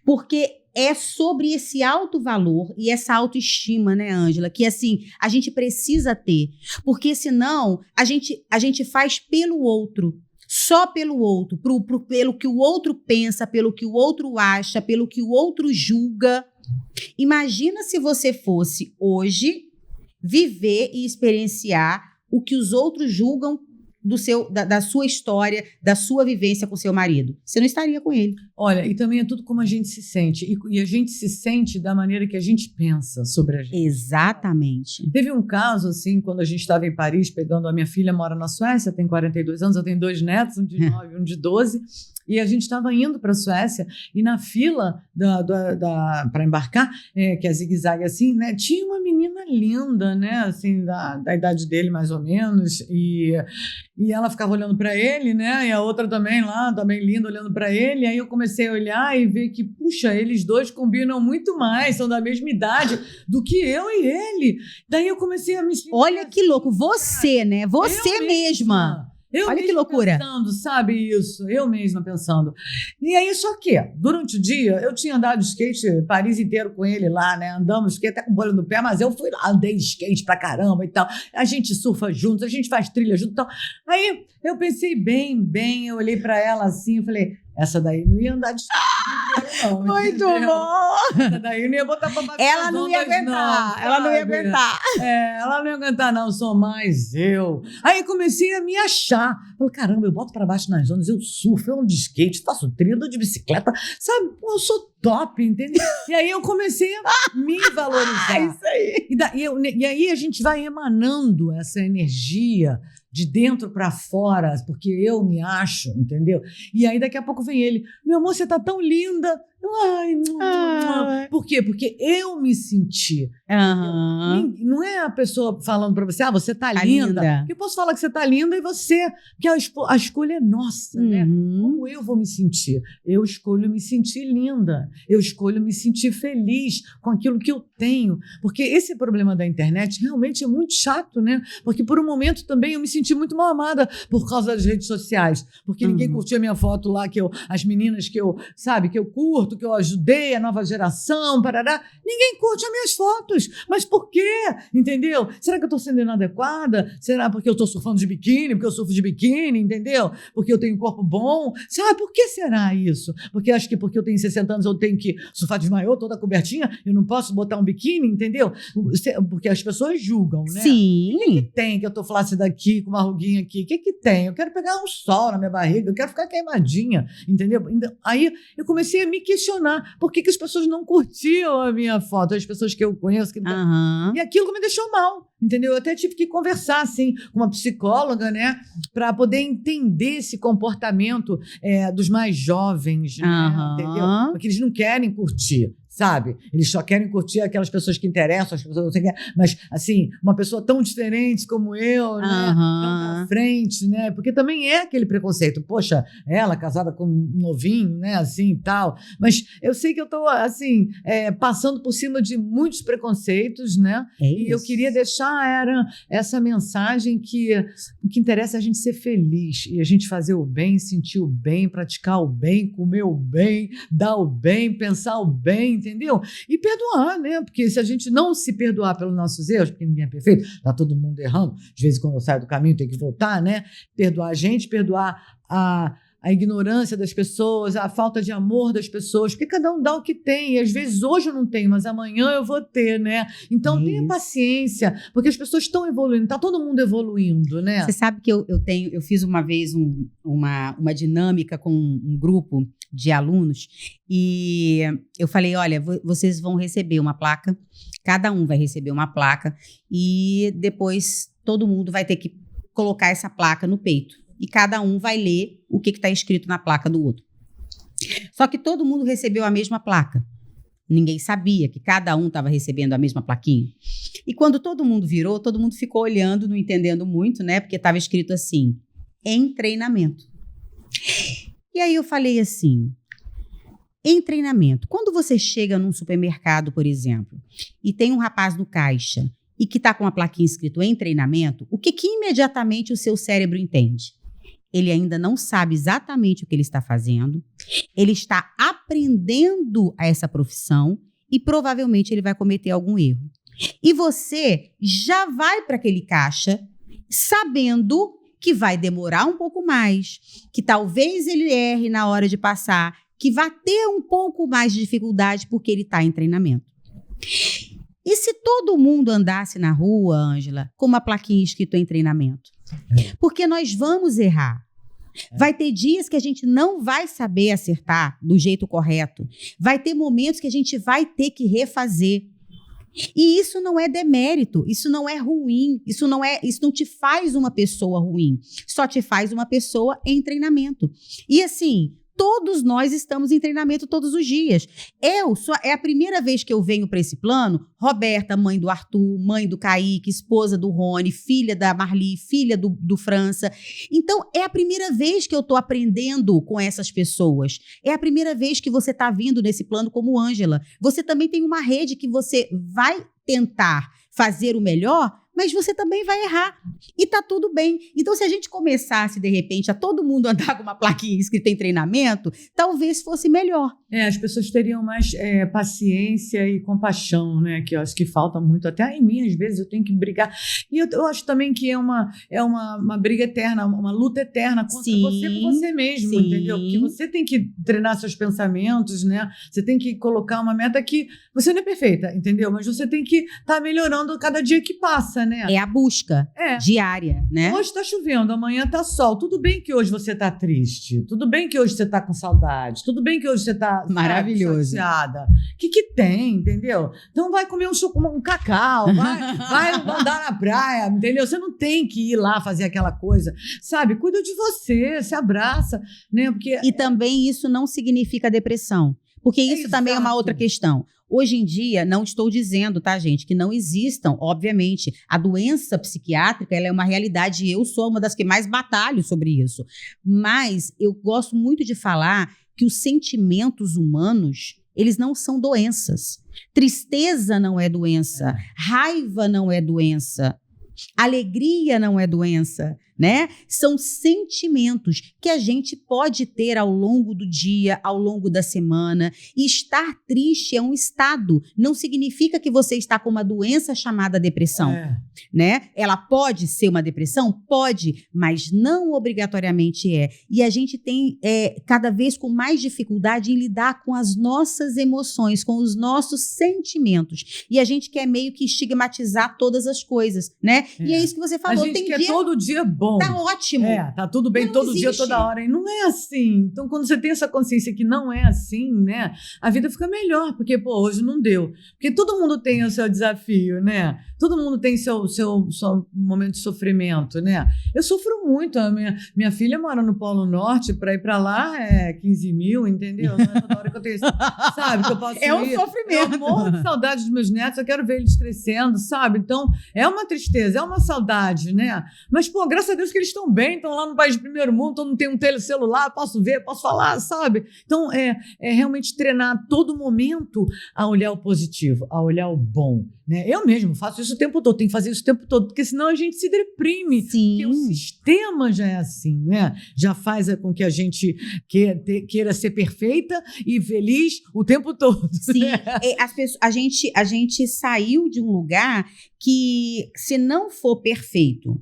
porque é sobre esse alto valor e essa autoestima, né, Ângela? Que, assim, a gente precisa ter. Porque, senão, a gente faz pelo outro. Só pelo outro. Pelo que o outro pensa, pelo que o outro acha, pelo que o outro julga. Imagina se você fosse, hoje, viver e experienciar o que os outros julgam da sua história, da sua vivência com seu marido. Você não estaria com ele. Olha, e também é tudo como a gente se sente. E a gente se sente da maneira que a gente pensa sobre a gente. Exatamente. Teve um caso, assim, quando a gente estava em Paris, pegando a minha filha, mora na Suécia, tem 42 anos, eu tenho 2 netos, um de 9 e um de 12, e a gente estava indo para a Suécia, e na fila para embarcar, que é zigue-zague assim, né, tinha uma menina linda, né, assim, da idade dele, mais ou menos, e ela ficava olhando para ele, né, e a outra também lá, também linda, olhando para ele, e aí eu comecei a olhar e ver que, puxa, eles dois combinam muito mais, são da mesma idade do que eu e ele. Daí eu comecei a me sentir... Olha que louco, você, né, você mesma. Olha que loucura. Pensando, sabe isso? Eu mesma pensando. E aí, só que, durante o dia, eu tinha andado de skate Paris inteiro com ele lá, né? Andamos skate até com bolha no pé, mas eu fui lá, andei de skate pra caramba e tal. A gente surfa juntos, a gente faz trilha junto e tal. Aí, eu pensei bem, eu olhei pra ela assim, eu falei, essa daí não ia andar de skate não. Muito bom! Essa daí não ia botar pra baixo. Ela não ia aguentar, ela não ia aguentar. Ela não ia aguentar, não, sou mais eu. Aí comecei a me achar. Falei, caramba, eu boto pra baixo nas ondas, eu surfo, eu ando de skate, faço trilha, ando de bicicleta, sabe? Pô, eu sou top, entendeu? E aí eu comecei a me valorizar. Isso aí. E aí a gente vai emanando essa energia de dentro para fora, porque eu me acho, entendeu? E aí daqui a pouco vem ele, meu amor, você tá tão linda. Por quê? Porque eu me senti. Não é a pessoa falando para você, você tá linda. Eu posso falar que você tá linda e você, porque a escolha é nossa, né? Como eu vou me sentir? Eu escolho me sentir linda. Eu escolho me sentir feliz com aquilo que eu tenho. Porque esse problema da internet realmente é muito chato, né? Porque por um momento também eu me senti muito mal amada por causa das redes sociais. Porque ninguém curtia a minha foto lá, as meninas que eu curto, que eu ajudei, a nova geração, parará. Ninguém curte as minhas fotos. Mas por quê? Entendeu? Será que eu estou sendo inadequada? Será porque eu estou surfando de biquíni? Porque eu surfo de biquíni, entendeu? Porque eu tenho um corpo bom? Sabe, por que será isso? Porque acho que porque eu tenho 60 anos eu tenho que surfar de maiô, toda cobertinha, eu não posso botar um biquíni, entendeu? Porque as pessoas julgam, né? Sim. O que tem que eu estou flácida aqui, com uma ruguinha aqui? O que tem? Eu quero pegar um sol na minha barriga, eu quero ficar queimadinha, entendeu? Aí eu comecei a me questionar por que as pessoas não curtiam a minha foto, as pessoas que eu conheço. E aquilo me deixou mal, entendeu? Eu até tive que conversar, assim, com uma psicóloga, né, para poder entender esse comportamento dos mais jovens, né, entendeu? Porque eles não querem curtir. Sabe? Eles só querem curtir aquelas pessoas que interessam, as pessoas que mas, assim, uma pessoa tão diferente como eu, né? Tão pra frente, né? Porque também é aquele preconceito. Poxa, ela casada com um novinho, né? Assim e tal. Mas eu sei que eu tô, assim, passando por cima de muitos preconceitos, né? E eu queria deixar essa mensagem que o que interessa é a gente ser feliz e a gente fazer o bem, sentir o bem, praticar o bem, comer o bem, dar o bem, pensar o bem, entendeu? E perdoar, né? Porque se a gente não se perdoar pelos nossos erros, porque ninguém é perfeito, tá todo mundo errando, de vez em quando eu saio do caminho, tem que voltar, né? Perdoar a gente, perdoar a ignorância das pessoas, a falta de amor das pessoas, porque cada um dá o que tem, e às vezes hoje eu não tenho, mas amanhã eu vou ter, né? Então tenha paciência, porque as pessoas estão evoluindo, tá todo mundo evoluindo, né? Você sabe que eu fiz uma vez uma dinâmica com um grupo de alunos e eu falei, olha, vocês vão receber uma placa, cada um vai receber uma placa e depois todo mundo vai ter que colocar essa placa no peito. E cada um vai ler o que está escrito na placa do outro. Só que todo mundo recebeu a mesma placa. Ninguém sabia que cada um estava recebendo a mesma plaquinha. E quando todo mundo virou, todo mundo ficou olhando, não entendendo muito, né? Porque estava escrito assim, em treinamento. E aí eu falei assim, em treinamento, quando você chega num supermercado, por exemplo, e tem um rapaz no caixa e que está com uma plaquinha escrito em treinamento, o que imediatamente o seu cérebro entende? Ele ainda não sabe exatamente o que ele está fazendo, ele está aprendendo a essa profissão e provavelmente ele vai cometer algum erro. E você já vai para aquele caixa sabendo que vai demorar um pouco mais, que talvez ele erre na hora de passar, que vai ter um pouco mais de dificuldade porque ele está em treinamento. E se todo mundo andasse na rua, Ângela, com uma plaquinha escrito em treinamento? Porque nós vamos errar. Vai ter dias que a gente não vai saber acertar do jeito correto. Vai ter momentos que a gente vai ter que refazer. E isso não é demérito, isso não é ruim, isso não te faz uma pessoa ruim, só te faz uma pessoa em treinamento. E assim, todos nós estamos em treinamento todos os dias. É a primeira vez que eu venho para esse plano, Roberta, mãe do Arthur, mãe do Kaique, esposa do Rony, filha da Marli, filha do França. Então, é a primeira vez que eu estou aprendendo com essas pessoas. É a primeira vez que você está vindo nesse plano como Ângela. Você também tem uma rede que você vai tentar fazer o melhor, mas você também vai errar. E tá tudo bem. Então, se a gente começasse, de repente, a todo mundo andar com uma plaquinha escrita em treinamento, talvez fosse melhor. As pessoas teriam mais paciência e compaixão, né? Que eu acho que falta muito. Até em mim, às vezes, eu tenho que brigar. E eu acho também que é uma briga eterna, uma luta eterna contra você com você mesmo, entendeu? Porque você tem que treinar seus pensamentos, né? Você tem que colocar uma meta que você não é perfeita, entendeu? Mas você tem que estar melhorando cada dia que passa, né? É a busca diária, né? Hoje está chovendo, amanhã está sol. Tudo bem que hoje você está triste. Tudo bem que hoje você está com saudade. Tudo bem que hoje você está chateada. O que tem, entendeu? Então vai comer um cacau, vai andar na praia, entendeu? Você não tem que ir lá fazer aquela coisa, sabe? Cuida de você, se abraça, né? E também isso não significa depressão. Porque isso também é uma outra questão. Hoje em dia, não estou dizendo, tá, gente, que não existam, obviamente. A doença psiquiátrica, ela é uma realidade e eu sou uma das que mais batalho sobre isso. Mas eu gosto muito de falar que os sentimentos humanos, eles não são doenças. Tristeza não é doença, raiva não é doença, alegria não é doença, né? São sentimentos que a gente pode ter ao longo do dia, ao longo da semana. E estar triste é um estado. Não significa que você está com uma doença chamada depressão, né? Ela pode ser uma depressão? Pode, mas não obrigatoriamente é. E a gente tem cada vez com mais dificuldade em lidar com as nossas emoções, com os nossos sentimentos. E a gente quer meio que estigmatizar todas as coisas, né? E é isso que você falou. A gente quer todo dia bom. Tá ótimo. Tá tudo bem todo dia, toda hora. E não é assim. Então, quando você tem essa consciência que não é assim, né? A vida fica melhor. Porque, hoje não deu. Porque todo mundo tem o seu desafio, né? Todo mundo tem seu momento de sofrimento, né? Eu sofro muito. A minha filha mora no Polo Norte. Para ir para lá é 15 mil, entendeu? Não é toda hora que eu tenho... Sabe? Que eu posso ir. Um sofrimento. Eu morro de saudade dos meus netos. Eu quero ver eles crescendo, sabe? Então, é uma tristeza, é uma saudade, né? Mas, graças a Deus que eles estão bem, estão lá no país de primeiro mundo, todo mundo tem um telecelular, posso ver, posso falar, sabe? Então, é realmente treinar todo momento a olhar o positivo, a olhar o bom, né? Eu mesmo faço isso o tempo todo, tenho que fazer isso o tempo todo, porque senão a gente se deprime. Sim. Porque o sistema já é assim, né? Já faz com que a gente queira ser perfeita e feliz o tempo todo. Sim, a gente saiu de um lugar que, se não for perfeito,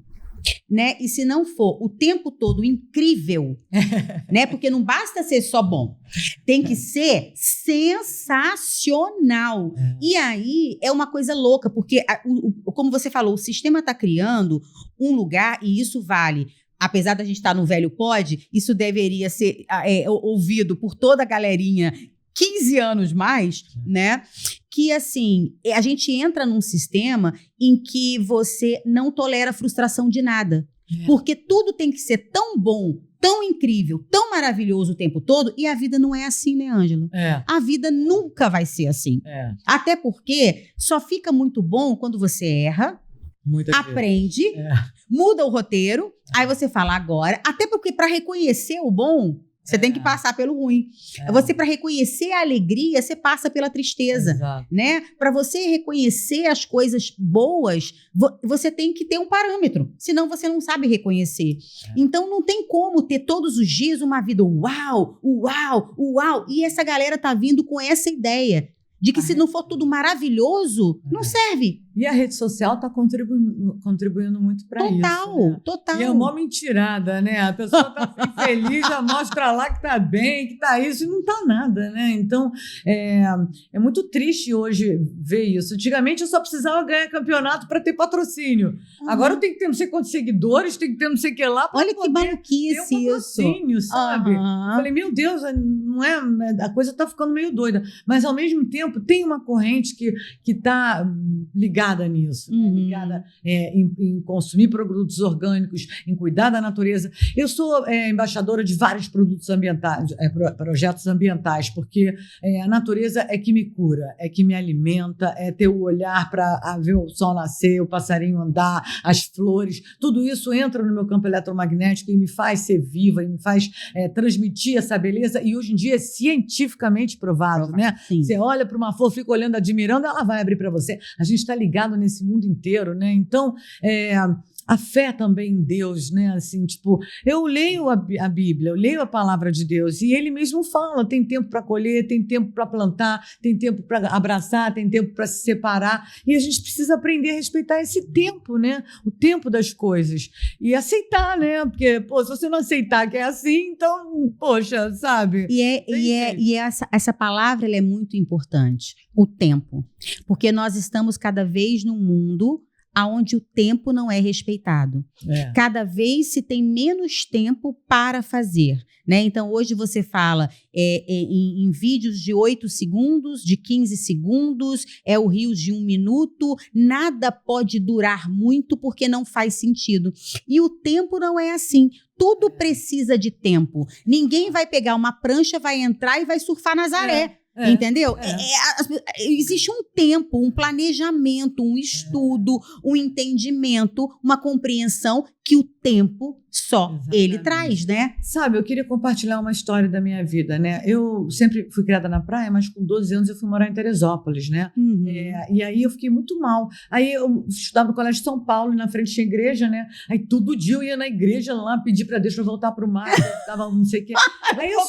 né? E se não for o tempo todo incrível, né? Porque não basta ser só bom, tem que ser sensacional. E aí é uma coisa louca, porque, como você falou, o sistema está criando um lugar, e isso vale. Apesar da gente estar no velho pod, isso deveria ser ouvido por toda a galerinha 15 anos mais, né? Que, assim, a gente entra num sistema em que você não tolera frustração de nada. Porque tudo tem que ser tão bom tão incrível, tão maravilhoso o tempo todo, e a vida não é assim, né, Ângela? A vida nunca vai ser assim. Até porque só fica muito bom quando você erra, aprende, muda o roteiro, aí você fala agora, até porque para reconhecer o bom, você tem que passar pelo ruim. Você, para reconhecer a alegria, você passa pela tristeza, né? Para você reconhecer as coisas boas, você tem que ter um parâmetro. Senão você não sabe reconhecer. Então, não tem como ter todos os dias uma vida uau, uau, uau. E essa galera tá vindo com essa ideia de que se não for tudo maravilhoso, não serve. E a rede social está contribuindo muito para isso. Total. E é uma mentirada, né? A pessoa está infeliz, já mostra lá que está bem, que está isso, e não está nada, né? Então, é muito triste hoje ver isso. Antigamente, eu só precisava ganhar campeonato para ter patrocínio. Agora eu tenho que ter não sei quantos seguidores, tenho que ter não sei o que lá para Olha que maluquice ter um patrocínio, sabe? Falei, meu Deus, não é, a coisa está ficando meio doida. Mas, ao mesmo tempo, tem uma corrente que está ligada nisso, né? Ligada em consumir produtos orgânicos, em cuidar da natureza. Eu sou embaixadora de vários produtos ambientais, projetos ambientais, porque a natureza é que me cura, é que me alimenta, é ter o olhar para ver o sol nascer, o passarinho andar, as flores, tudo isso entra no meu campo eletromagnético e me faz ser viva, e me faz transmitir essa beleza, e hoje em dia é cientificamente provado, né? Você olha para uma flor, fica olhando, admirando, ela vai abrir para você. A gente está ligado nesse mundo inteiro, né? Então, a fé também em Deus, né? Assim, tipo, eu leio a Bíblia, eu leio a palavra de Deus e ele mesmo fala, tem tempo para colher, tem tempo para plantar, tem tempo para abraçar, tem tempo para se separar, e a gente precisa aprender a respeitar esse tempo, né? O tempo das coisas e aceitar, né? Porque, se você não aceitar que é assim, então, poxa, sabe? E essa palavra, ela é muito importante, o tempo, porque nós estamos cada vez num mundo onde o tempo não é respeitado. Cada vez se tem menos tempo para fazer, né? Então, hoje você fala em vídeos de 8 segundos, de 15 segundos, o Reels de 1 minuto, nada pode durar muito porque não faz sentido. E o tempo não é assim. Tudo precisa de tempo. Ninguém vai pegar uma prancha, vai entrar e vai surfar na Nazaré. Entendeu? Existe um tempo, um planejamento, um estudo, um entendimento, uma compreensão que o tempo só ele traz, né? Sabe, eu queria compartilhar uma história da minha vida, né? Eu sempre fui criada na praia, mas com 12 anos eu fui morar em Teresópolis, né? E aí eu fiquei muito mal. Aí eu estudava no Colégio de São Paulo, e na frente tinha igreja, né? Aí todo dia eu ia na igreja lá, pedir para Deus para voltar pro mar, tava não sei o quê. Aí eu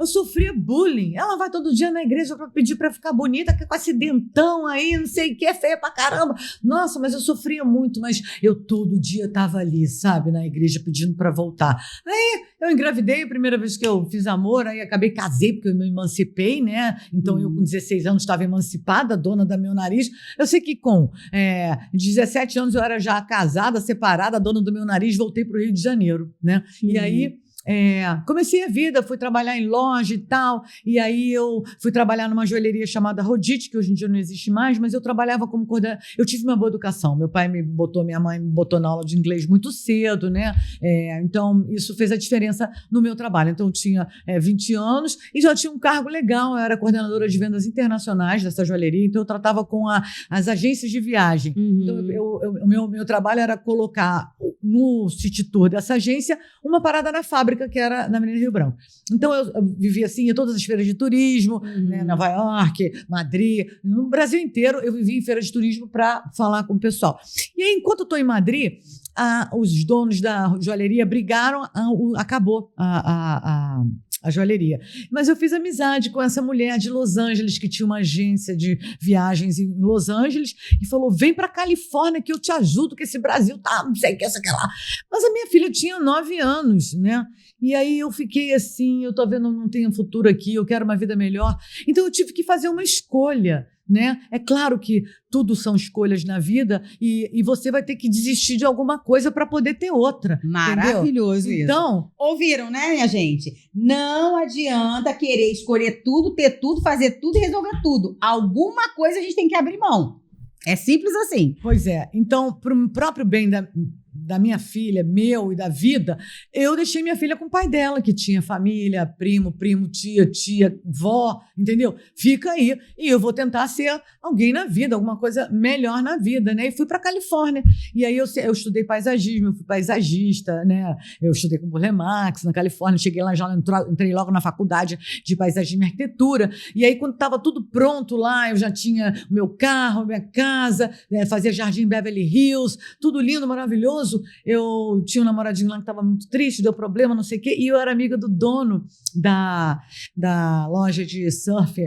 sofria bullying. Ela vai todo dia na igreja para pedir para ficar bonita, com esse dentão aí, não sei o que, feia pra caramba. Nossa, mas eu sofria muito, mas eu todo dia estava ali, sabe, na igreja pedindo para voltar. Aí eu engravidei a primeira vez que eu fiz amor, aí casei porque eu me emancipei, né? Então eu com 16 anos estava emancipada, dona do meu nariz. Eu sei que com 17 anos eu era já casada, separada, dona do meu nariz, voltei para o Rio de Janeiro, né? E aí comecei a vida, fui trabalhar em loja e tal, e aí eu fui trabalhar numa joalheria chamada Rodite, que hoje em dia não existe mais, mas eu trabalhava como coordenadora. Eu tive uma boa educação, minha mãe me botou na aula de inglês muito cedo, né? Então isso fez a diferença no meu trabalho. Então eu tinha 20 anos e já tinha um cargo legal, eu era coordenadora de vendas internacionais dessa joalheria, então eu tratava com as agências de viagem. Então o meu trabalho era colocar no city tour dessa agência uma parada na fábrica, que era na Avenida Rio Branco. Então eu vivia assim em todas as feiras de turismo, né, Nova York, Madrid, no Brasil inteiro eu vivia em feiras de turismo para falar com o pessoal. E aí, enquanto eu estou em Madrid, os donos da joalheria brigaram, acabou a joalheria. Mas eu fiz amizade com essa mulher de Los Angeles, que tinha uma agência de viagens em Los Angeles, e falou, vem para Califórnia que eu te ajudo, que esse Brasil tá, não sei o que, sei lá. Mas a minha filha tinha 9 anos, né? E aí eu fiquei assim, eu tô vendo, não tenho futuro aqui, eu quero uma vida melhor. Então eu tive que fazer uma escolha, né? É claro que tudo são escolhas na vida e você vai ter que desistir de alguma coisa para poder ter outra. Maravilhoso, entendeu? isso. Então, ouviram, né, minha gente? Não adianta querer escolher tudo, ter tudo, fazer tudo e resolver tudo. Alguma coisa a gente tem que abrir mão. É simples assim. Pois é. Então, para o próprio bem da da minha filha, meu e da vida, eu deixei minha filha com o pai dela, que tinha família, primo, tia, vó, entendeu? Fica aí. E eu vou tentar ser alguém na vida, alguma coisa melhor na vida, né? E fui para Califórnia. E aí eu estudei paisagismo, eu fui paisagista, né? Eu estudei com Burle Marx na Califórnia, cheguei lá, já entrei logo na faculdade de paisagismo e arquitetura. E aí, quando estava tudo pronto lá, eu já tinha o meu carro, minha casa, fazia jardim em Beverly Hills, tudo lindo, maravilhoso. Eu tinha um namoradinho lá que estava muito triste, deu problema, não sei o quê, e eu era amiga do dono da loja de surf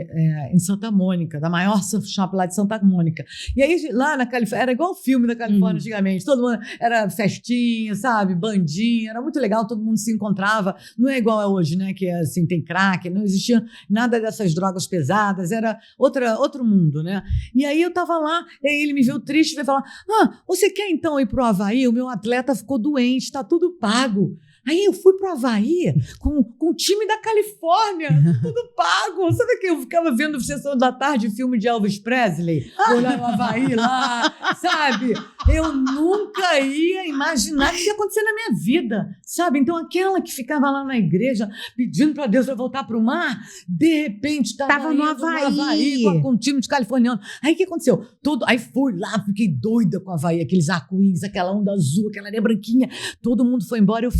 em Santa Mônica, da maior surf shop lá de Santa Mônica. E aí, lá na Califórnia, era igual o filme da Califórnia antigamente, todo mundo era festinha, sabe, bandinha, era muito legal, todo mundo se encontrava, não é igual a hoje, né, que assim, tem crack, não existia nada dessas drogas pesadas, era outro mundo, né? E aí eu tava lá, e aí ele me viu triste e veio falar: você quer então ir pro Havaí? O meu atleta ficou doente, tá tudo pago. Aí eu fui pro Havaí com o time da Califórnia, tudo pago. Sabe que eu ficava vendo Sessão da Tarde, filme de Elvis Presley, olhar o Havaí lá, sabe? Eu nunca ia imaginar que ia acontecer na minha vida, sabe? Então aquela que ficava lá na igreja pedindo para Deus para voltar pro mar, de repente estava no Havaí com um time de californiano. Aí o que aconteceu? Aí fui lá, fiquei doida com o Havaí, aqueles arco-íris, aquela onda azul, aquela areia branquinha. Todo mundo foi embora, eu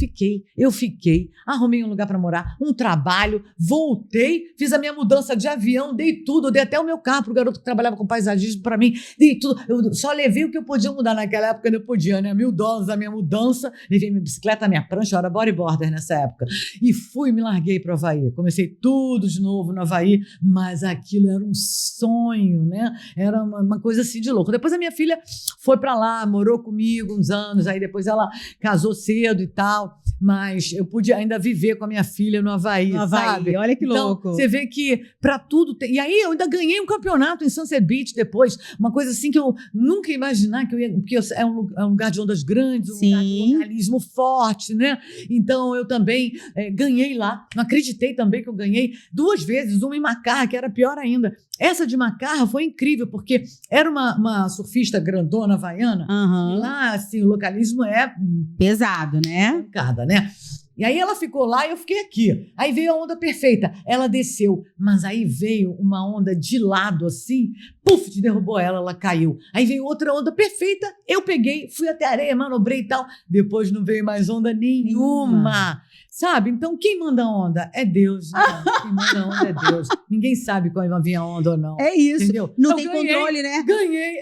fiquei, arrumei um lugar para morar, um trabalho, voltei, fiz a minha mudança de avião, dei tudo, dei até o meu carro pro garoto que trabalhava com paisagismo para mim, dei tudo, eu só levei o que eu podia mudar naquela época, eu podia, né, $1.000 a minha mudança, levei minha bicicleta, minha prancha, eu era bodyboarder nessa época, e me larguei pro Havaí, comecei tudo de novo no Havaí, mas aquilo era um sonho, né, era uma coisa assim de louco. Depois a minha filha foi para lá, morou comigo uns anos, aí depois ela casou cedo e tal, mas eu pude ainda viver com a minha filha no Havaí, sabe? Olha que louco. Então, você vê que para tudo tem... E aí eu ainda ganhei um campeonato em Sunset Beach depois, uma coisa assim que eu nunca ia imaginar que eu ia... Porque é um lugar de ondas grandes, um lugar de localismo forte, né? Então eu também ganhei lá. Não acreditei também que eu ganhei 2 vezes, uma em Macarra, que era pior ainda. Essa de Macarra foi incrível, porque era uma surfista grandona havaiana, e lá, assim, o localismo é... pesado, né? Pancada, né? E aí ela ficou lá e eu fiquei aqui. Aí veio a onda perfeita. Ela desceu, mas aí veio uma onda de lado assim, puf, derrubou ela caiu. Aí veio outra onda perfeita, eu peguei, fui até a areia, manobrei e tal. Depois não veio mais onda nenhuma. Sabe? Então, quem manda onda é Deus. Né? Quem manda onda é Deus. Ninguém sabe quando vai vir a onda ou não. É isso. Entendeu? Não tem controle, né? Ganhei.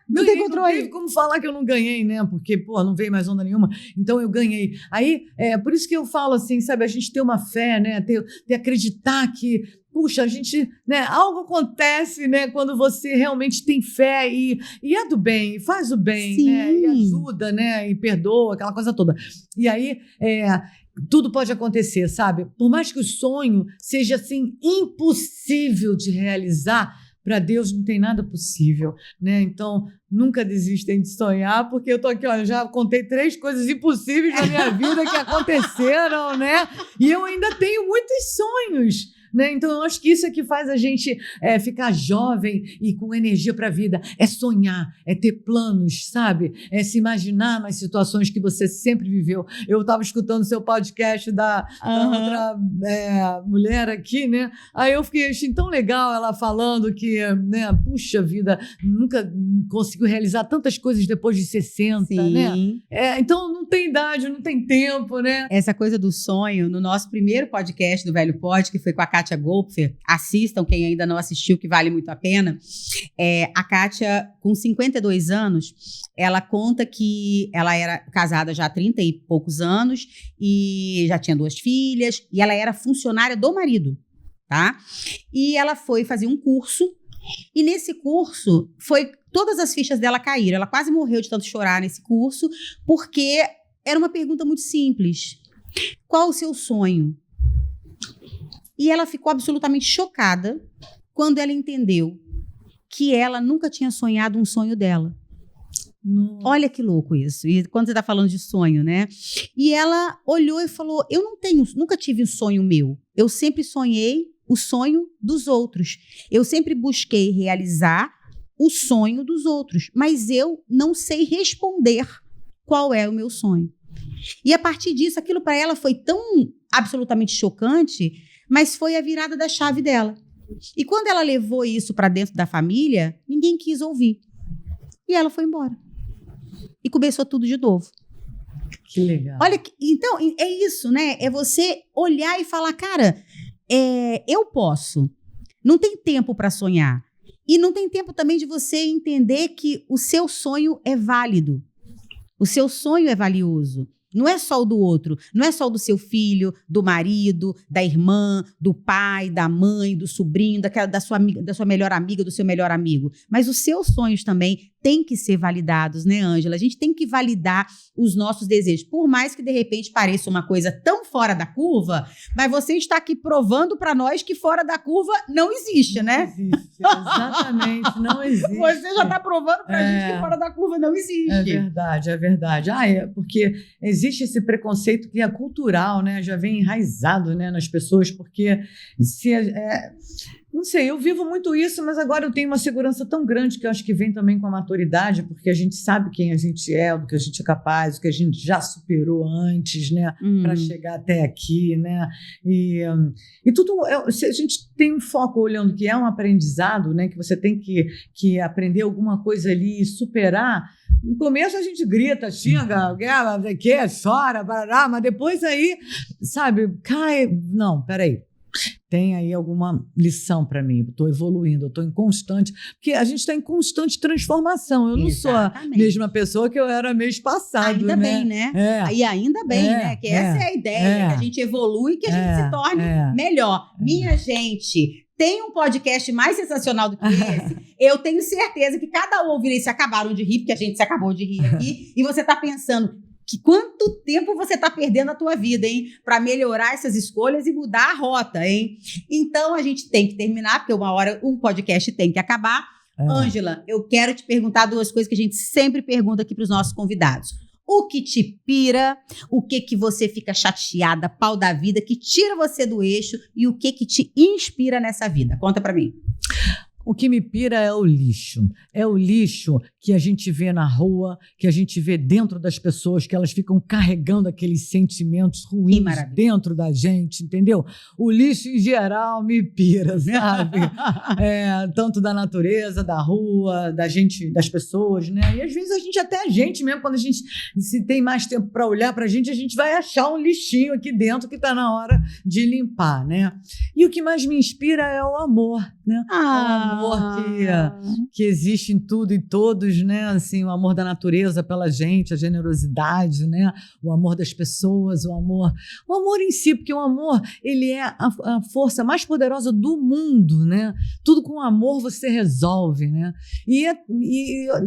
Não tem controle. Não teve como falar que eu não ganhei, né? Porque, não veio mais onda nenhuma. Então, eu ganhei. Aí, por isso que eu falo assim, sabe? A gente ter uma fé, né? Ter acreditar que... Puxa, a gente, né, algo acontece, né, quando você realmente tem fé e é do bem, e faz o bem, né, e ajuda, né, e perdoa, aquela coisa toda. E aí, tudo pode acontecer, sabe? Por mais que o sonho seja, assim, impossível de realizar, para Deus não tem nada possível, né? Então, nunca desistem de sonhar, porque eu tô aqui, olha, já contei 3 coisas impossíveis na minha vida que aconteceram, né? E eu ainda tenho muitos sonhos, né? Então, eu acho que isso é que faz a gente ficar jovem e com energia para a vida. É sonhar, é ter planos, sabe? É se imaginar nas situações que você sempre viveu. Eu estava escutando o seu podcast da outra mulher aqui, né? Aí eu achei tão legal ela falando que, né, puxa vida, nunca conseguiu realizar tantas coisas depois de 60, né? Então, não tem idade, não tem tempo, né? Essa coisa do sonho, no nosso primeiro podcast do Velho Pod, que foi com a Kátia Golpfer, assistam quem ainda não assistiu, que vale muito a pena. A Kátia, com 52 anos, ela conta que ela era casada já há 30 e poucos anos e já tinha 2 filhas e ela era funcionária do marido, tá? E ela foi fazer um curso e nesse curso todas as fichas dela caíram. Ela quase morreu de tanto chorar nesse curso porque era uma pergunta muito simples. Qual o seu sonho? E ela ficou absolutamente chocada quando ela entendeu que ela nunca tinha sonhado um sonho dela. Nossa. Olha que louco isso. E quando você está falando de sonho, né? E ela olhou e falou, eu nunca tive um sonho meu. Eu sempre sonhei o sonho dos outros. Eu sempre busquei realizar o sonho dos outros. Mas eu não sei responder qual é o meu sonho. E a partir disso, aquilo para ela foi tão absolutamente chocante, mas foi a virada da chave dela. E quando ela levou isso para dentro da família, ninguém quis ouvir. E ela foi embora. E começou tudo de novo. Que legal. Olha, então, é isso, né? É você olhar e falar, cara, eu posso. Não tem tempo para sonhar. E não tem tempo também de você entender que o seu sonho é válido. O seu sonho é valioso. Não é só o do outro, não é só o do seu filho, do marido, da irmã, do pai, da mãe, do sobrinho, da sua melhor amiga, do seu melhor amigo. Mas os seus sonhos também têm que ser validados, né, Ângela? A gente tem que validar os nossos desejos. Por mais que, de repente, pareça uma coisa tão fora da curva, mas você está aqui provando para nós que fora da curva não existe, né? Não existe, exatamente, não existe. Você já está provando para a gente que fora da curva não existe. É verdade, é verdade. Porque existe esse preconceito que é cultural, né? Já vem enraizado, né, nas pessoas, porque não sei, eu vivo muito isso, mas agora eu tenho uma segurança tão grande que eu acho que vem também com a maturidade, porque a gente sabe quem a gente é, do que a gente é capaz, o que a gente já superou antes, né, para chegar até aqui, né, e tudo, se a gente tem um foco olhando que é um aprendizado, né, que você tem que aprender alguma coisa ali e superar. No começo a gente grita, xinga, chora, barará, mas depois aí, sabe, cai. Não, peraí. Tem aí alguma lição para mim, estou evoluindo, eu estou em constante, porque a gente está em constante transformação, eu não sou a mesma pessoa que eu era mês passado. Ainda bem, né? E ainda bem, né? Que essa é a ideia, que a gente evolui, que a gente se torne melhor. Minha gente, tem um podcast mais sensacional do que esse? Eu tenho certeza que cada um ouvindo se acabaram de rir, porque a gente se acabou de rir aqui, e você está pensando... Que quanto tempo você está perdendo a tua vida, hein? Para melhorar essas escolhas e mudar a rota, hein? Então, a gente tem que terminar, porque uma hora um podcast tem que acabar. Ângela, eu quero te perguntar duas coisas que a gente sempre pergunta aqui para os nossos convidados. O que te pira, o que você fica chateada, pau da vida, que tira você do eixo e o que te inspira nessa vida? Conta para mim. O que me pira é o lixo. É o lixo que a gente vê na rua, que a gente vê dentro das pessoas, que elas ficam carregando aqueles sentimentos ruins dentro da gente, entendeu? O lixo, em geral, me pira, sabe? Tanto da natureza, da rua, da gente, das pessoas, né? E às vezes a gente mesmo, quando a gente se tem mais tempo para olhar para a gente vai achar um lixinho aqui dentro que está na hora de limpar, né? E o que mais me inspira é o amor, né? O amor que existe em tudo e todos, né? Assim, o amor da natureza pela gente, a generosidade, né? O amor das pessoas, o amor em si, porque o amor, ele é a força mais poderosa do mundo, né? Tudo com amor você resolve, né? E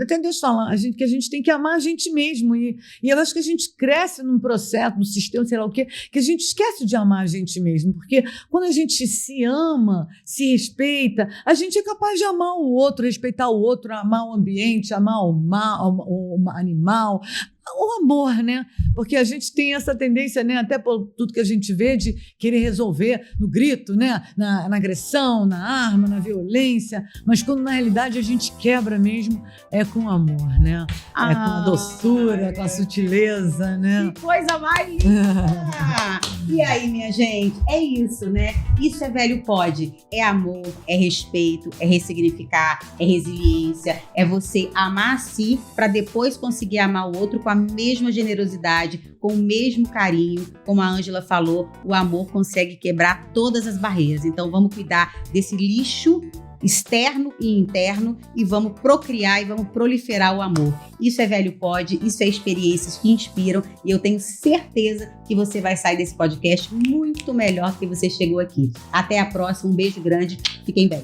até Deus fala que a gente tem que amar a gente mesmo, e eu acho que a gente cresce num processo, num sistema, sei lá o quê, que a gente esquece de amar a gente mesmo, porque quando a gente se ama, se respeita, a gente é capaz de amar o outro, respeitar o outro, amar o ambiente, amar o animal, o amor, né? Porque a gente tem essa tendência, né? Até por tudo que a gente vê, de querer resolver no grito, né? Na agressão, na arma, na violência, mas quando na realidade a gente quebra mesmo é com amor, né? Com a doçura, com a sutileza, né? Que coisa mais linda! E aí, minha gente, é isso, né? Isso é Velho Pode. É amor, é respeito, é ressignificar, é resiliência, é você amar a si para depois conseguir amar o outro com a mesma generosidade, com o mesmo carinho. Como a Ângela falou, o amor consegue quebrar todas as barreiras. Então vamos cuidar desse lixo externo e interno e vamos procriar e vamos proliferar o amor. Isso é Velho Pode, isso é experiências que inspiram e eu tenho certeza que você vai sair desse podcast muito melhor que você chegou aqui. Até a próxima, um beijo grande, fiquem bem.